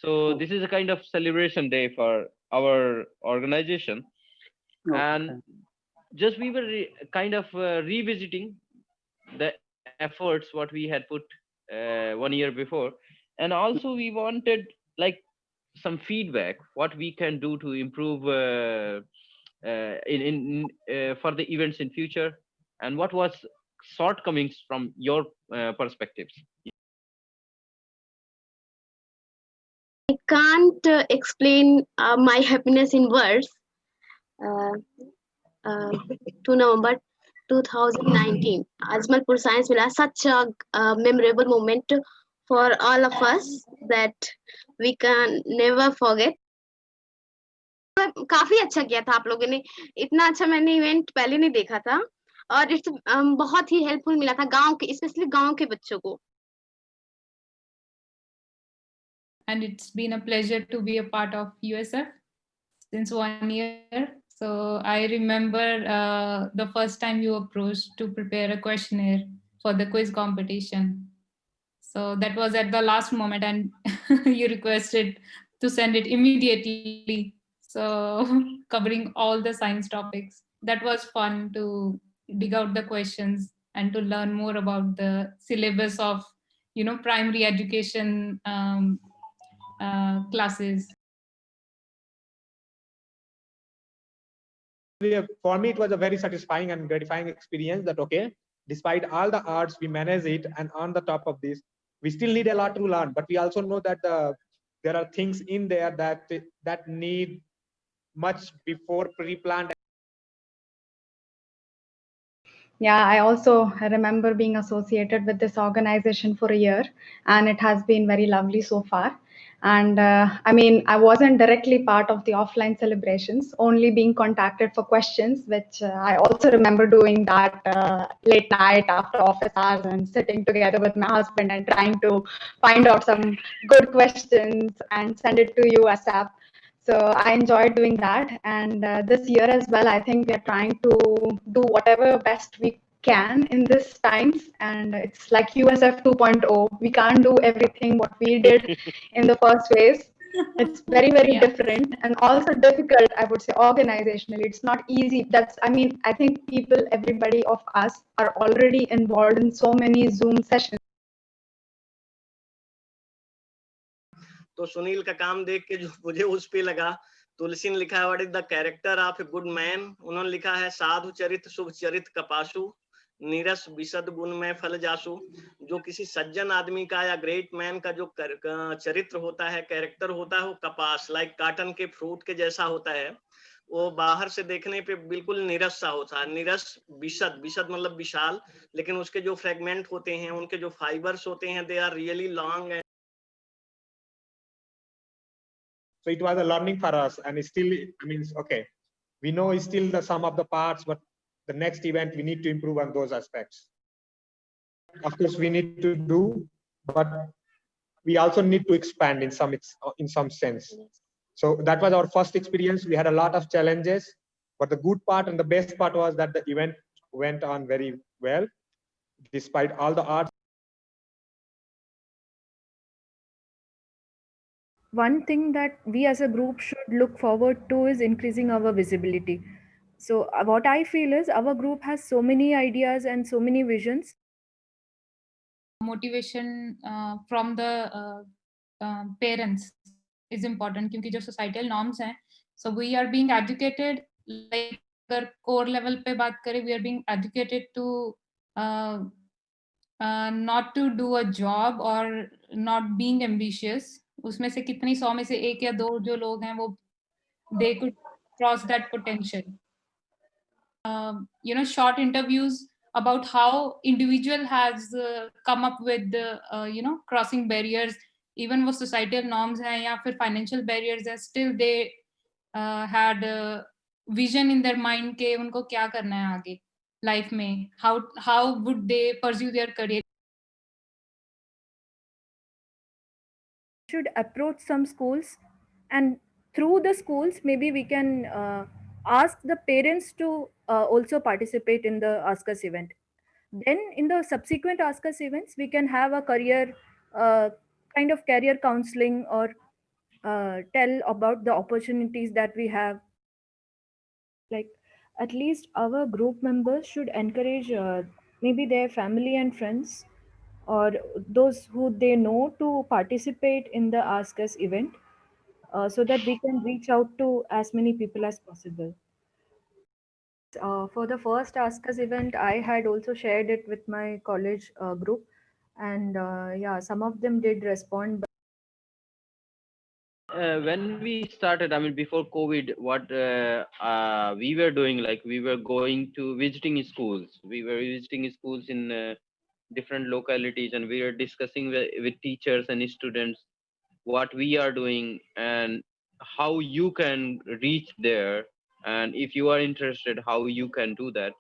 So this is a kind of celebration day for our organization, and Okay. just we were kind of revisiting the efforts what we had put 1 year before, and also we wanted like some feedback what we can do to improve for the events in future, and what was shortcomings from your perspectives. I can't explain my happiness in words. Uh, uh, 2 November 2019, Ajmalpur Science Mela, such a memorable moment for all of us that we can never forget. काफी अच्छा किया था आप लोगों ने, इतना अच्छा मैंने इवेंट पहले नहीं देखा था, और इट्स बहुत ही हेल्पफुल मिला था गांव के, स्पेशली गांव के बच्चों को. And it's been a pleasure to be a part of USF since 1 year. So I remember the first time you approached to prepare a questionnaire for the quiz competition. So that was at the last moment, and you requested to send it immediately. So covering all the science topics. That was fun to dig out the questions and to learn more about the syllabus of, primary education classes. For me, it was a very satisfying and gratifying experience that, okay, despite all the odds, we manage it. And on the top of this, we still need a lot to learn, but we also know that there are things in there that need much before pre-planned. Yeah, I also remember being associated with this organization for a year, and it has been very lovely so far. And I mean, I wasn't directly part of the offline celebrations, only being contacted for questions, which I also remember doing that late night after office hours and sitting together with my husband and trying to find out some good questions and send it to you ASAP. So I enjoyed doing that. And this year as well, I think we are trying to do whatever best we can in this times. And it's like USF 2.0. We can't do everything what we did in the first phase. It's very, very different and also difficult, I would say, organizationally. It's not easy. I think everybody of us are already involved in so many Zoom sessions. तो सुनील का काम देख के जो मुझे उस पे लगा, तुलसी ने लिखा है what is the character of a good man, उन्होंने लिखा है साधु चरित शुभ चरित कपासु, नीरस विशद गुण में फल जासु. जो किसी सज्जन आदमी का या ग्रेट मैन का जो चरित्र होता है, कैरेक्टर होता है, वो कपास लाइक कॉटन के फ्रूट के जैसा होता है. वो बाहर से देखने पे बिल्कुल नीरस सा होता है. नीरस विशद, विशद मतलब विशाल, लेकिन उसके जो फ्रेगमेंट होते हैं, उनके जो फाइबर्स होते हैं, they are really long. So it was a learning for us, and it still means, okay, we know it's still the sum of the parts, but the next event we need to improve on those aspects. Of course, we need to do, but we also need to expand in some sense. So that was our first experience. We had a lot of challenges, but the good part and the best part was that the event went on very well, despite all the odds. One thing that we as a group should look forward to is increasing our visibility. So what I feel is our group has so many ideas and so many visions. Motivation from the parents is important, क्योंकि जो societal norms हैं, so we are being educated, like अगर core level पे बात करें, we are being educated to not to do a job or not being ambitious. उसमें से कितनी 100 में से 1 या 2 जो लोग हैं वो they could cross that potential. Short interviews about how individual has come up with crossing barriers, even वो societal norms हैं या फिर financial barriers हैं, still they had a vision in their mind के उनको क्या करना है आगे life में, how would they pursue their career. Should approach some schools, and through the schools maybe we can ask the parents to also participate in the Ask Us event. Then in the subsequent Ask Us events we can have a career kind of career counseling or tell about the opportunities that we have. Like at least our group members should encourage maybe their family and friends or those who they know to participate in the Ask Us event, so that we can reach out to as many people as possible. For the first Ask Us event, I had also shared it with my college group, and yeah, some of them did respond. When we started, I mean, before COVID, what we were doing, like we were going to visiting schools. We were visiting schools in different localities, and we were discussing with teachers and students what we are doing and how you can reach there. And if you are interested, how you can do that.